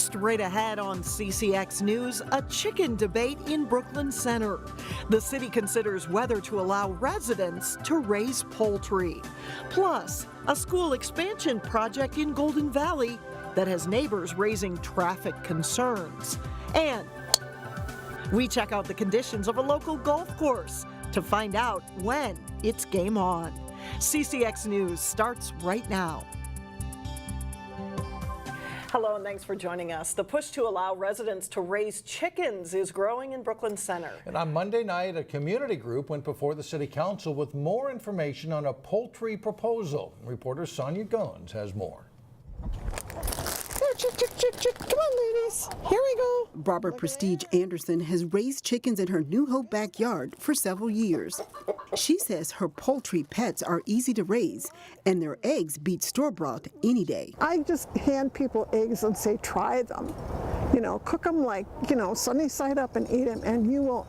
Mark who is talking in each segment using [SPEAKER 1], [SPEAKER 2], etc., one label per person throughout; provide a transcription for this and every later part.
[SPEAKER 1] Straight ahead on CCX News, a chicken debate in Brooklyn Center. The city considers whether to allow residents to raise poultry. Plus, a school expansion project in Golden Valley that has neighbors raising traffic concerns. And we check out the conditions of a local golf course to find out when it's game on. CCX News starts right now. Hello and thanks for joining us. The push to allow residents to raise chickens is growing in Brooklyn Center. And on Monday night, a community group went before the city council with more information on a poultry proposal. Reporter Sonia Goins has more.
[SPEAKER 2] Come on, ladies. Here we go. Barbara Prestige Anderson has raised chickens in her New Hope backyard for several years. She says her poultry pets are easy to raise and their eggs beat store-bought any day.
[SPEAKER 3] I just hand people eggs and say, try them. You know, cook them like, sunny side up and eat them, and you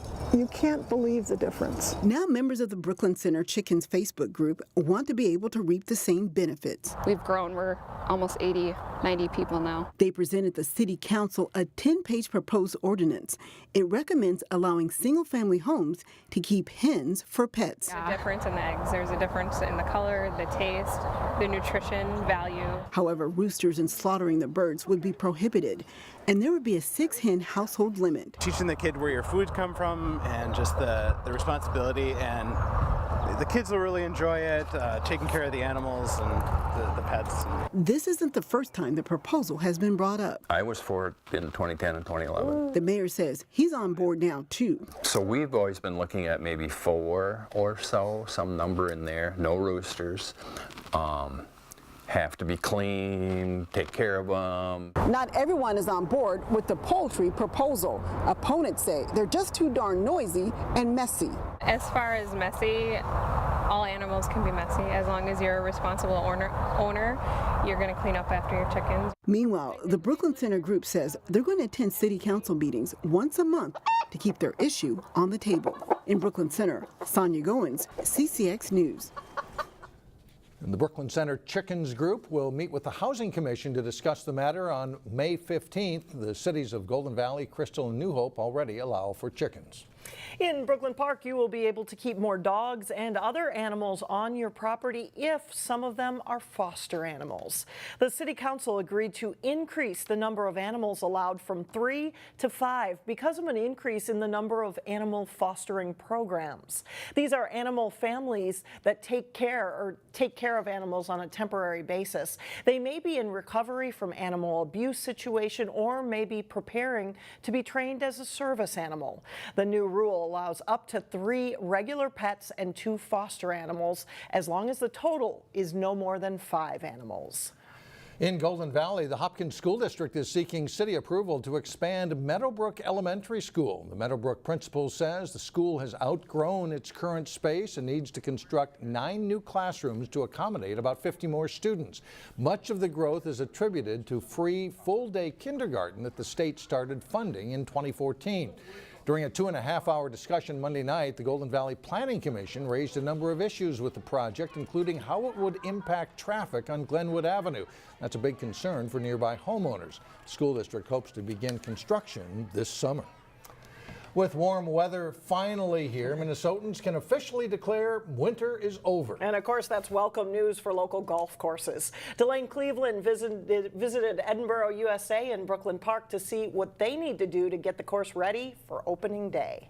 [SPEAKER 3] can't believe the difference.
[SPEAKER 2] Now members of the Brooklyn Center Chickens Facebook group want to be able to reap the same benefits.
[SPEAKER 4] We've grown. We're almost 80, 90 people now.
[SPEAKER 2] They presented the city council a 10-page proposed ordinance. It recommends allowing single-family homes to keep hens for pets.
[SPEAKER 4] There's a difference in the eggs. There's a difference in the color, the taste, the nutrition value.
[SPEAKER 2] However, roosters and slaughtering the birds would be prohibited, and there would be a 6-hen household limit.
[SPEAKER 5] Teaching the kid where your food come from and just the responsibility, and the kids will really enjoy it, taking care of the animals and the pets.
[SPEAKER 2] This isn't the first time the proposal has been brought up.
[SPEAKER 6] I was for it in 2010 and 2011.
[SPEAKER 2] The mayor says he's on board now, too.
[SPEAKER 6] So we've always been looking at maybe 4 or so, some number in there, no roosters. Have to be clean, take care of them.
[SPEAKER 2] Not everyone is on board with the poultry proposal. Opponents say they're just too darn noisy and messy.
[SPEAKER 4] As far as messy, all animals can be messy. As long as you're a responsible owner, you're going to clean up after your chickens.
[SPEAKER 2] Meanwhile, the Brooklyn Center group says they're going to attend city council meetings once a month to keep their issue on the table. In Brooklyn Center, Sonia Goins, CCX News.
[SPEAKER 1] And the Brooklyn Center Chickens Group will meet with the Housing Commission to discuss the matter on May 15th. The cities of Golden Valley, Crystal, and New Hope already allow for chickens. In Brooklyn Park, you will be able to keep more dogs and other animals on your property if some of them are foster animals. The City Council agreed to increase the number of animals allowed from 3 to 5 because of an increase in the number of animal fostering programs. These are animal families that take care of animals on a temporary basis. They may be in recovery from animal abuse situation or may be preparing to be trained as a service animal. The new rule allows up to 3 regular pets and 2 foster animals as long as the total is no more than 5 animals. In Golden Valley, the Hopkins School District is seeking city approval to expand Meadowbrook Elementary School. The Meadowbrook principal says the school has outgrown its current space and needs to construct 9 new classrooms to accommodate about 50 more students. Much of the growth is attributed to free full-day kindergarten that the state started funding in 2014. During a 2.5-hour discussion Monday night, the Golden Valley Planning Commission raised a number of issues with the project, including how it would impact traffic on Glenwood Avenue. That's a big concern for nearby homeowners. The school district hopes to begin construction this summer. With warm weather finally here, Minnesotans can officially declare winter is over. And of course, that's welcome news for local golf courses. Delane Cleveland visited Edinburgh, USA and Brooklyn Park to see what they need to do to get the course ready for opening day.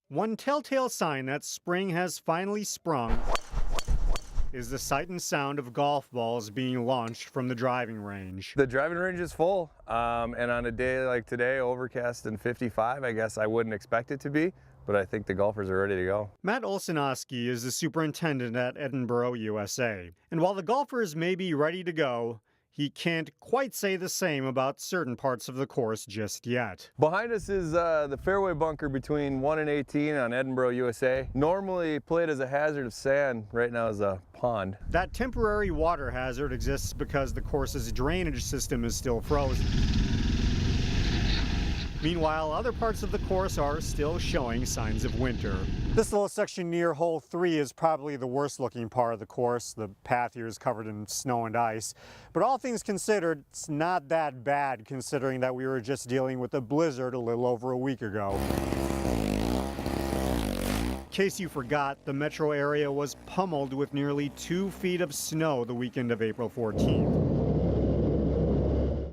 [SPEAKER 7] One telltale sign that spring has finally sprung is the sight and sound of golf balls being launched from the driving range.
[SPEAKER 8] The driving range is full, and on a day like today, overcast and 55, I guess I wouldn't expect it to be, but I think the golfers are ready to go.
[SPEAKER 7] Matt Olsenoski is the superintendent at Edinburgh, USA. And while the golfers may be ready to go, he can't quite say the same about certain parts of the course just yet.
[SPEAKER 8] Behind us is the fairway bunker between 1 and 18 on Edinburgh, USA. Normally played as a hazard of sand, right now is a pond.
[SPEAKER 7] That temporary water hazard exists because the course's drainage system is still frozen. Meanwhile, other parts of the course are still showing signs of winter. This little section near hole 3 is probably the worst looking part of the course. The path here is covered in snow and ice. But all things considered, it's not that bad considering that we were just dealing with a blizzard a little over a week ago. In case you forgot, the metro area was pummeled with nearly 2 feet of snow the weekend of April 14th.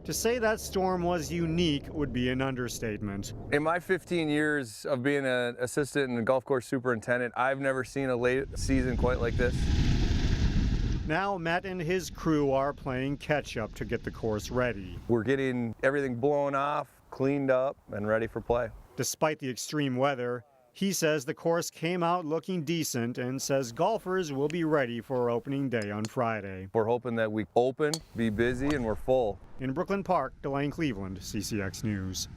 [SPEAKER 7] To say that storm was unique would be an understatement.
[SPEAKER 8] In my 15 years of being an assistant and a golf course superintendent, I've never seen a late season quite like this.
[SPEAKER 7] Now Matt and his crew are playing catch up to get the course ready.
[SPEAKER 8] We're getting everything blown off, cleaned up, and ready for play.
[SPEAKER 7] Despite the extreme weather, he says the course came out looking decent and says golfers will be ready for opening day on Friday.
[SPEAKER 8] We're hoping that we open, be busy, and we're full.
[SPEAKER 7] In Brooklyn Park, Blaine, Cleveland, CCX News.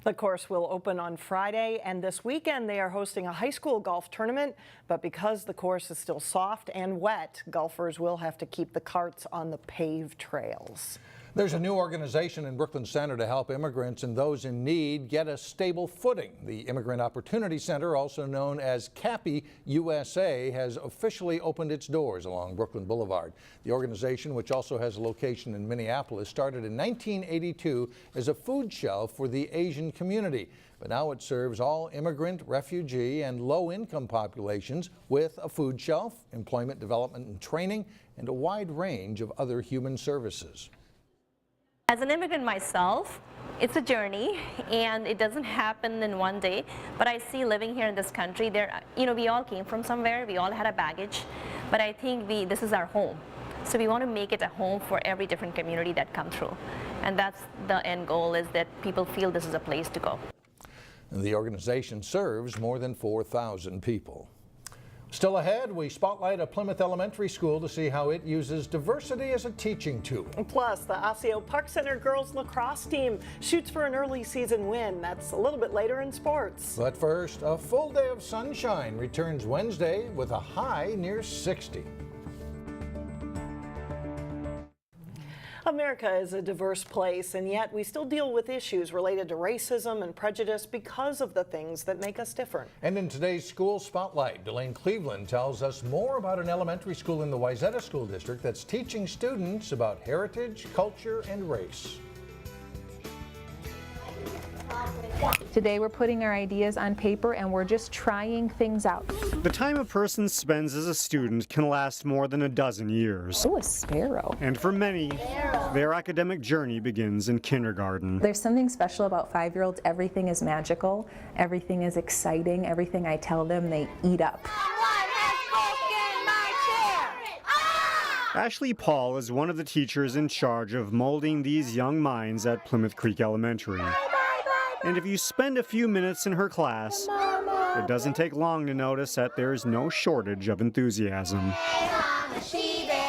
[SPEAKER 9] The course will open on Friday, and this weekend they are hosting a high school golf tournament. But because the course is still soft and wet, golfers will have to keep the carts on the paved trails.
[SPEAKER 1] There's a new organization in Brooklyn Center to help immigrants and those in need get a stable footing. The Immigrant Opportunity Center, also known as CAPI USA, has officially opened its doors along Brooklyn Boulevard. The organization, which also has a location in Minneapolis, started in 1982 as a food shelf for the Asian community. But now it serves all immigrant, refugee, and low-income populations with a food shelf, employment development and training, and a wide range of other human services.
[SPEAKER 10] As an immigrant myself, it's a journey and it doesn't happen in one day, but I see living here in this country, we all came from somewhere, we all had a baggage, but I think this is our home. So we want to make it a home for every different community that come through. And that's the end goal, is that people feel this is a place to go.
[SPEAKER 1] And the organization serves more than 4,000 people. Still ahead, we spotlight a Plymouth elementary school to see how it uses diversity as a teaching tool.
[SPEAKER 9] Plus, the Osseo-Park Center girls lacrosse team shoots for an early season win. That's a little bit later in sports.
[SPEAKER 1] But first, a full day of sunshine returns Wednesday with a high near 60.
[SPEAKER 9] America is a diverse place, and yet we still deal with issues related to racism and prejudice because of the things that make us different.
[SPEAKER 1] And in today's School Spotlight, Delane Cleveland tells us more about an elementary school in the Wayzata School District that's teaching students about heritage, culture, and race.
[SPEAKER 11] Today we're putting our ideas on paper and we're just trying things out.
[SPEAKER 7] The time a person spends as a student can last more than a dozen years.
[SPEAKER 11] Oh, a sparrow.
[SPEAKER 7] And for many, their academic journey begins in kindergarten.
[SPEAKER 11] There's something special about 5-year-olds. Everything is magical. Everything is exciting. Everything I tell them, they eat up.
[SPEAKER 7] Ashley Paul is one of the teachers in charge of molding these young minds at Plymouth Creek Elementary. And if you spend a few minutes in her class, it doesn't take long to notice that there's no shortage of enthusiasm.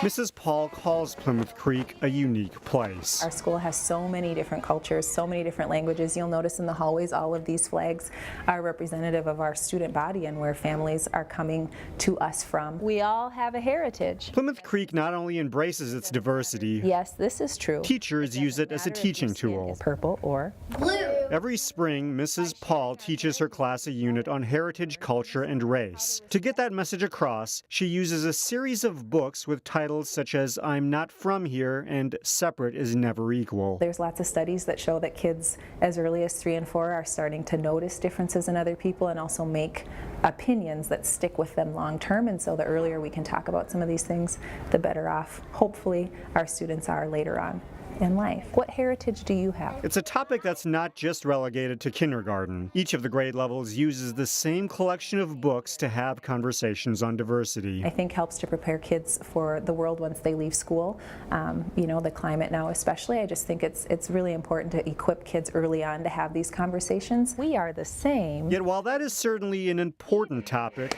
[SPEAKER 7] Mrs. Paul calls Plymouth Creek a unique place.
[SPEAKER 11] Our school has so many different cultures, so many different languages. You'll notice in the hallways all of these flags are representative of our student body and where families are coming to us from. We all have a heritage.
[SPEAKER 7] Plymouth Creek not only embraces its diversity,
[SPEAKER 11] yes, this is true.
[SPEAKER 7] Teachers use it as a teaching tool.
[SPEAKER 11] Purple or blue.
[SPEAKER 7] Every spring, Mrs. Paul teaches her class a unit on heritage, culture, and race. To get that message across, she uses a series of books with titles such as I'm Not From Here and Separate is Never Equal.
[SPEAKER 11] There's lots of studies that show that kids as early as 3 and 4 are starting to notice differences in other people and also make opinions that stick with them long term. And so the earlier we can talk about some of these things, the better off, hopefully, our students are later on in life. What heritage do you have?
[SPEAKER 7] It's a topic that's not just relegated to kindergarten. Each of the grade levels uses the same collection of books to have conversations on diversity.
[SPEAKER 11] I think helps to prepare kids for the world once they leave school. The climate now especially. I just think it's really important to equip kids early on to have these conversations. We are the same.
[SPEAKER 7] Yet while that is certainly an important topic,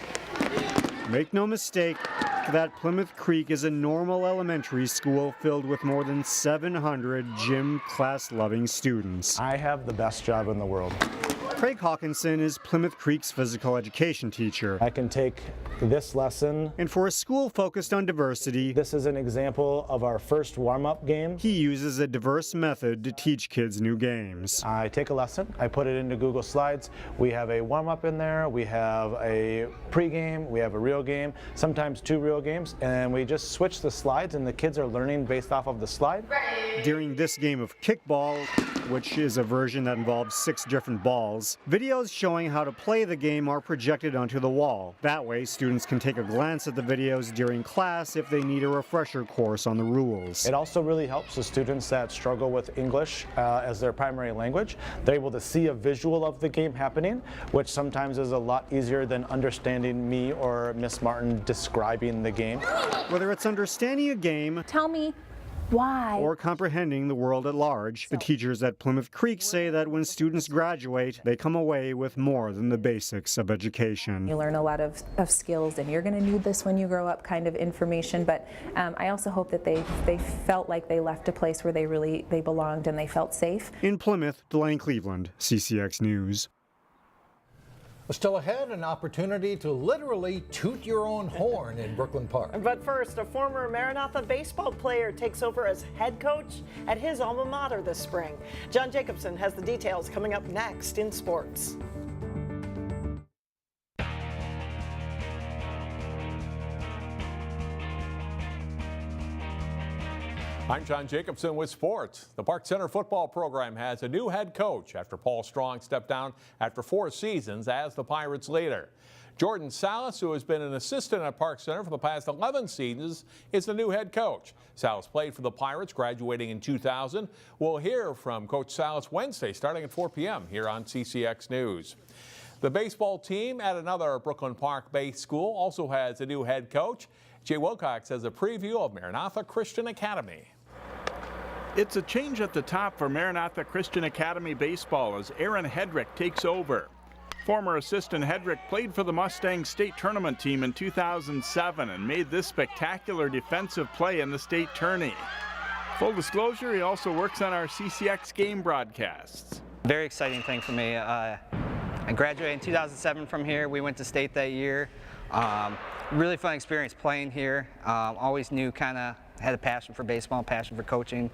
[SPEAKER 7] make no mistake that Plymouth Creek is a normal elementary school filled with more than 700 gym class-loving students.
[SPEAKER 12] I have the best job in the world.
[SPEAKER 7] Craig Hawkinson is Plymouth Creek's physical education teacher.
[SPEAKER 12] I can take this lesson.
[SPEAKER 7] And for a school focused on diversity,
[SPEAKER 12] this is an example of our first warm-up game.
[SPEAKER 7] He uses a diverse method to teach kids new games.
[SPEAKER 12] I take a lesson, I put it into Google Slides. We have a warm-up in there, we have a pre-game, we have a real game, sometimes 2 real games, and we just switch the slides and the kids are learning based off of the slide.
[SPEAKER 7] During this game of kickball, which is a version that involves 6 different balls, videos showing how to play the game are projected onto the wall. That way, students can take a glance at the videos during class if they need a refresher course on the rules.
[SPEAKER 12] It also really helps the students that struggle with English as their primary language. They're able to see a visual of the game happening, which sometimes is a lot easier than understanding me or Miss Martin describing the game.
[SPEAKER 7] Whether it's understanding a game,
[SPEAKER 11] Tell me why,
[SPEAKER 7] or comprehending the world at large, the teachers at Plymouth Creek say that when students graduate, they come away with more than the basics of education.
[SPEAKER 11] You learn a lot of skills, and you're going to need this when you grow up kind of information, but I also hope that they felt like they left a place where they belonged and they felt safe.
[SPEAKER 7] In Plymouth, Blaine, Cleveland, CCX News.
[SPEAKER 1] Still ahead, an opportunity to literally toot your own horn in Brooklyn Park.
[SPEAKER 9] But first, a former Maranatha baseball player takes over as head coach at his alma mater this spring. John Jacobson has the details coming up next in sports.
[SPEAKER 13] I'm John Jacobson with sports. The Park Center football program has a new head coach after Paul Strong stepped down after 4 seasons as the Pirates' leader. Jordan Salas, who has been an assistant at Park Center for the past 11 seasons, is the new head coach. Salas played for the Pirates, graduating in 2000. We'll hear from Coach Salas Wednesday starting at 4 p.m. here on CCX News. The baseball team at another Brooklyn Park-based school also has a new head coach. Jay Wilcox has a preview of Maranatha Christian Academy.
[SPEAKER 14] It's a change at the top for Maranatha Christian Academy baseball as Aaron Hedrick takes over. Former assistant Hedrick played for the Mustang State Tournament team in 2007 and made this spectacular defensive play in the state tourney. Full disclosure, he also works on our CCX game broadcasts.
[SPEAKER 15] Very exciting thing for me. I graduated in 2007 from here. We went to state that year. Really fun experience playing here. Always knew had a passion for baseball, passion for coaching.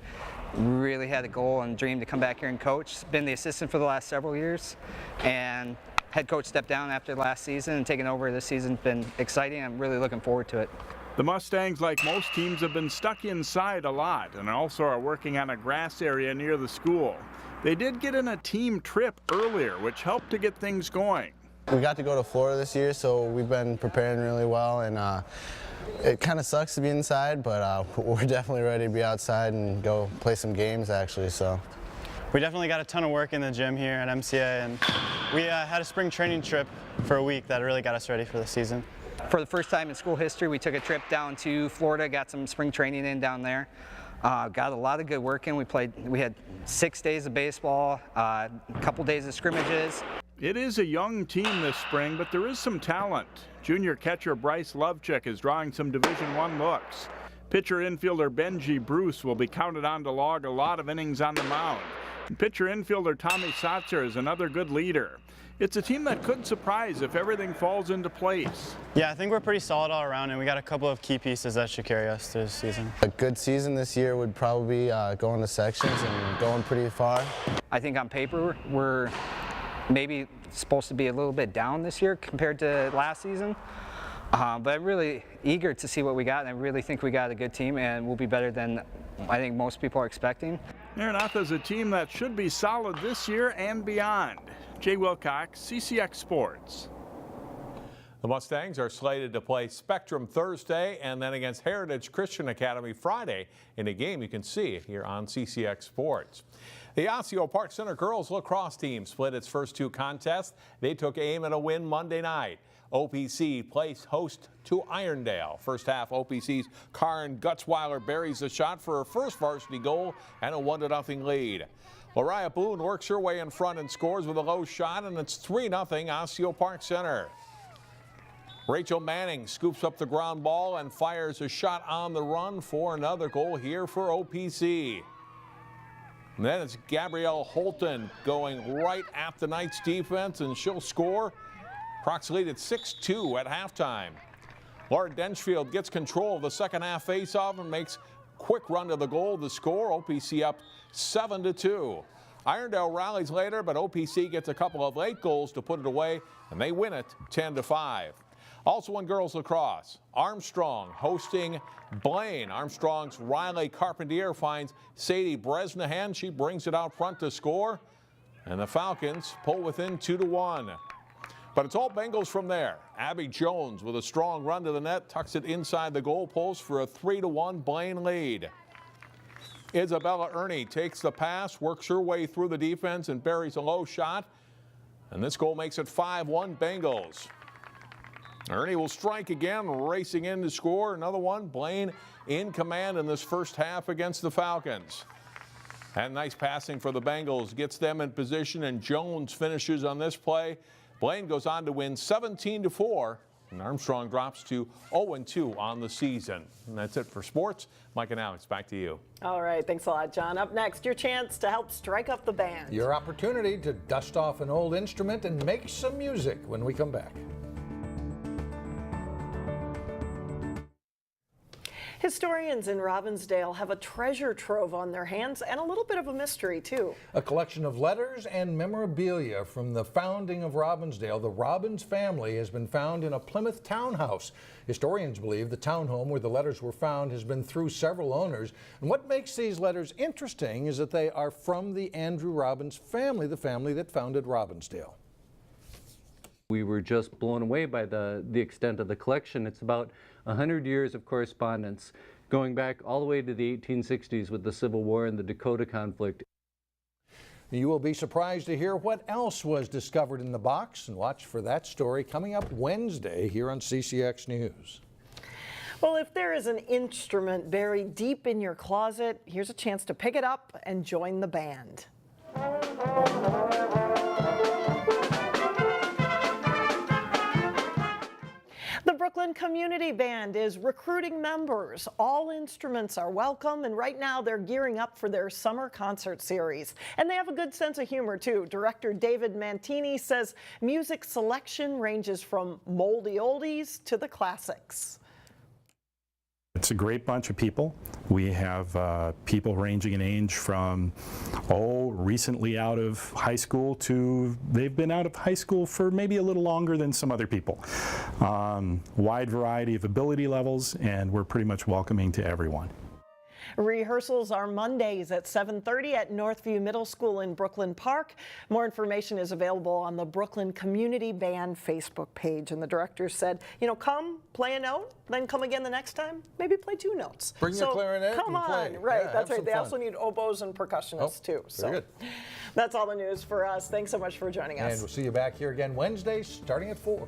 [SPEAKER 15] Really had a goal and dream to come back here and coach. Been the assistant for the last several years, and head coach stepped down after last season and taking over this season's been exciting. I'm really looking forward to it.
[SPEAKER 14] The Mustangs, like most teams, have been stuck inside a lot and also are working on a grass area near the school. They did get in a team trip earlier, which helped to get things going.
[SPEAKER 16] We got to go to Florida this year, so we've been preparing really well, and it kind of sucks to be inside, but we're definitely ready to be outside and go play some games, actually. So
[SPEAKER 17] we definitely got a ton of work in the gym here at MCA, and we had a spring training trip for a week that really got us ready for the season.
[SPEAKER 15] For the first time in school history, we took a trip down to Florida, got some spring training in down there. Got a lot of good work in. We had 6 days of baseball, a couple days of scrimmages.
[SPEAKER 14] It is a young team this spring, but there is some talent. Junior catcher Bryce Lovchick is drawing some Division I looks. Pitcher infielder Benji Bruce will be counted on to log a lot of innings on the mound. And pitcher infielder Tommy Satzer is another good leader. It's a team that could surprise if everything falls into place.
[SPEAKER 17] Yeah, I think we're pretty solid all around, and we got a couple of key pieces that should carry us through the season.
[SPEAKER 16] a good season this year would probably be going to sections and going pretty far.
[SPEAKER 15] I think on paper we're maybe supposed to be a little bit down this year compared to last season. But I'm really eager to see what we got, and I really think we got a good team, and we'll be better than I think most people are expecting.
[SPEAKER 14] Maranatha is a team that should be solid this year and beyond. Jay Wilcox, CCX Sports.
[SPEAKER 13] The Mustangs are slated to play Spectrum Thursday and then against Heritage Christian Academy Friday in a game you can see here on CCX Sports. The Osseo-Park Center girls lacrosse team split its first 2 contests. They took aim at a win Monday night. OPC placed host to Irondale. First half, OPC's Karen Gutzweiler buries the shot for her first varsity goal and a 1-0 lead. Lariah Boone works her way in front and scores with a low shot, and it's 3-0 Osseo-Park Center. Rachel Manning scoops up the ground ball and fires a shot on the run for another goal here for OPC. And then it's Gabrielle Holton going right at the Knights defense, and she'll score. Crocs lead at 6-2 at halftime. Laura Denchfield gets control of the second half faceoff and makes quick run to the goal to score. OPC up 7-2. Irondale rallies later, but OPC gets a couple of late goals to put it away, and they win it 10-5. Also in girls lacrosse, Armstrong hosting Blaine. Armstrong's Riley Carpentier finds Sadie Bresnahan. She brings it out front to score, and the Falcons pull within 2-1. But it's all Bengals from there. Abby Jones with a strong run to the net, tucks it inside the goalpost for a 3-1 Blaine lead. Isabella Ernie takes the pass, works her way through the defense and buries a low shot. And this goal makes it 5-1 Bengals. Ernie will strike again, racing in to score another one. Blaine in command in this first half against the Falcons. And nice passing for the Bengals, gets them in position, and Jones finishes on this play. Blaine goes on to win 17-4, and Armstrong drops to 0-2 on the season. And that's it for sports. Mike and Alex, back to you.
[SPEAKER 9] All right, thanks a lot, John. Up next, your chance to help strike up the band.
[SPEAKER 1] Your opportunity to dust off an old instrument and make some music when we come back.
[SPEAKER 9] Historians in Robbinsdale have a treasure trove on their hands and a little bit of a mystery, too.
[SPEAKER 1] A collection of letters and memorabilia from the founding of Robbinsdale. The Robbins family has been found in a Plymouth townhouse. Historians believe the townhome where the letters were found has been through several owners. And what makes these letters interesting is that they are from the Andrew Robbins family, the family that founded Robbinsdale.
[SPEAKER 18] We were just blown away by the extent of the collection. It's about 100 years of correspondence, going back all the way to the 1860s with the Civil War and the Dakota conflict.
[SPEAKER 1] You will be surprised to hear what else was discovered in the box, and watch for that story coming up Wednesday here on CCX News.
[SPEAKER 9] Well, if there is an instrument buried deep in your closet, here's a chance to pick it up and join the band. The Brooklyn Community Band is recruiting members. All instruments are welcome, and right now they're gearing up for their summer concert series. And they have a good sense of humor, too. Director David Mantini says music selection ranges from moldy oldies to the classics.
[SPEAKER 19] It's a great bunch of people. We have people ranging in age from, recently out of high school to they've been out of high school for maybe a little longer than some other people. Wide variety of ability levels, and we're pretty much welcoming to everyone.
[SPEAKER 9] Rehearsals are Mondays at 7:30 at Northview Middle School in Brooklyn Park. More information is available on the Brooklyn Community Band Facebook page. And the director said, come, play a note, then come again the next time, maybe play 2 notes.
[SPEAKER 1] Bring your clarinet
[SPEAKER 9] come
[SPEAKER 1] and play.
[SPEAKER 9] on, right,
[SPEAKER 1] Yeah,
[SPEAKER 9] that's
[SPEAKER 1] have
[SPEAKER 9] right. They
[SPEAKER 1] some
[SPEAKER 9] also
[SPEAKER 1] fun.
[SPEAKER 9] need oboes and percussionists too.
[SPEAKER 1] Very good.
[SPEAKER 9] That's all the news for us. Thanks so much for joining us.
[SPEAKER 1] And we'll see you back here again Wednesday starting at 4.